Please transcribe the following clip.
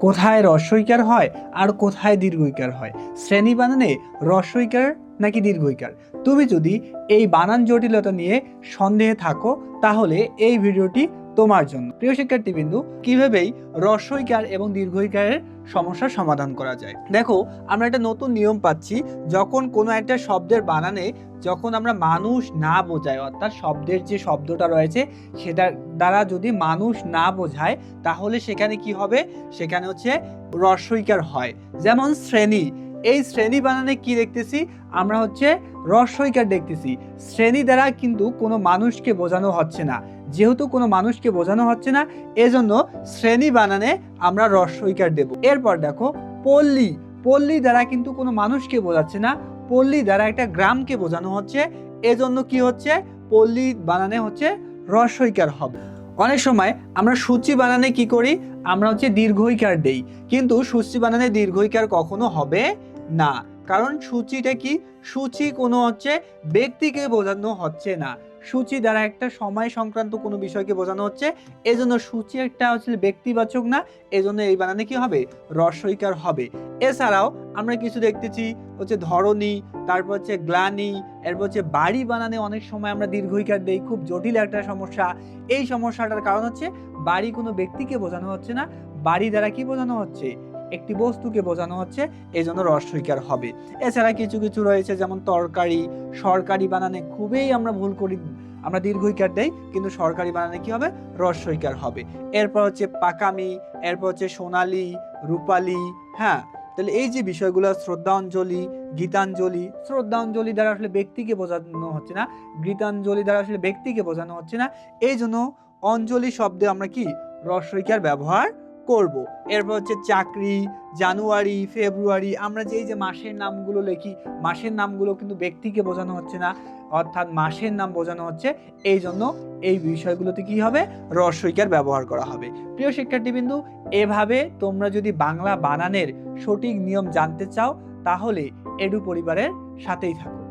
কোথায় হ্রস্বইকার হয় আর কোথায় দীর্ঘইকার হয়, শ্রেণী বানানে হ্রস্বইকার নাকি দীর্ঘইকার। তুমি যদি এই বানান জটিলতা নিয়ে সন্দেহে থাকো তাহলে এই ভিডিওটি তোমার জন্য। প্রিয় শিক্ষার্থীবৃন্দু, কিভাবেই হ্রস্বইকার এবং দীর্ঘইকারের সমস্যার সমাধান করা যায়। দেখো, আমরা একটা নতুন নিয়ম পাচ্ছি। যখন কোনো একটা শব্দের বানানে যখন আমরা মানুষ না বোঝাই, অর্থাৎ শব্দের যে শব্দটা রয়েছে সেটার দ্বারা যদি মানুষ না বোঝায় তাহলে সেখানে কি হবে, সেখানে হচ্ছে হ্রস্বইকার হয়। যেমন শ্রেণী, এই শ্রেণী বানানে কি দেখতেছি আমরা, হচ্ছে হ্রস্বইকার দেখতেছি। শ্রেণী দ্বারা কিন্তু কোনো মানুষকে বোঝানো হচ্ছে না, যেহেতু কোনো মানুষকে বোঝানো হচ্ছে না এজন্য শ্রেণী বানানে আমরা হ্রস্বইকার দেব। এরপর দেখো পল্লী, পল্লী দ্বারা কিন্তু কোনো মানুষকে বোঝাচ্ছে না, পল্লী দ্বারা একটা গ্রামকে বোঝানো হচ্ছে, এজন্য কি হচ্ছে পল্লী বানানে হচ্ছে হ্রস্বইকার হবে। অনেক সময় আমরা সূচি বানানে কি করি, আমরা হচ্ছে দীর্ঘইকার দেই, কিন্তু সূচি বানানে দীর্ঘইকার কখনো হবে না। কারণ সূচিটা কি, সূচি কোনো হচ্ছে ব্যক্তিকে বোঝানো হচ্ছে না, সূচি দ্বারা একটা সময় সংক্রান্ত কোনো বিষয়কে বোঝানো হচ্ছে, এজন্য সূচি একটা হচ্ছে ব্যক্তিবাচক না, এজন্য এই বানানে কি হবে, হ্রস্বইকার হবে। এছাড়াও আমরা কিছু দেখতেছি হচ্ছে ধরনী, তারপর হচ্ছে গ্লানি, এরপর হচ্ছে বাড়ি বানানে অনেক সময় আমরা দীর্ঘইকার দেই, খুব জটিল একটা সমস্যা। এই সমস্যাটার কারণ হচ্ছে বাড়ি কোনো ব্যক্তিকে বোঝানো হচ্ছে না, বাড়ি দ্বারা কি বোঝানো হচ্ছে, একটি বস্তুকে বোঝানো হচ্ছে, এই জন্য হ্রস্বইকার হবে। এছাড়া কিছু কিছু রয়েছে যেমন তরকারি, সরকারি বানানে খুবই আমরা ভুল করি, আমরা দীর্ঘইকার দেই কিন্তু সরকারি বানানে কি হবে, হ্রস্বইকার হবে। এরপর হচ্ছে পাকামি, এরপর হচ্ছে সোনালী, রূপালী। হ্যাঁ, তাহলে এই যে বিষয়গুলো, শ্রদ্ধাঞ্জলি, গীতাঞ্জলি, শ্রদ্ধাঞ্জলি দ্বারা আসলে ব্যক্তিকে বোঝানো হচ্ছে না, গীতাঞ্জলি দ্বারা আসলে ব্যক্তিকে বোঝানো হচ্ছে না, এই জন্য অঞ্জলি শব্দে আমরা কি হ্রস্বইকার ব্যবহার করব। এরপর হচ্ছে চাকরি, জানুয়ারি, ফেব্রুয়ারি, আমরা যে এই যে মাসের নামগুলো লিখি, মাসের নামগুলো কিন্তু ব্যক্তিকে বোঝানো হচ্ছে না, অর্থাৎ মাসের নাম বোঝানো হচ্ছে, এই জন্য এই বিষয়গুলোতে কি হবে, হ্রস্বইকার ব্যবহার করা হবে। প্রিয় শিক্ষার্থীবৃন্দু, এভাবে তোমরা যদি বাংলা বানানের সঠিক নিয়ম জানতে চাও তাহলে এডু পরিবারের সাথেই থাকো।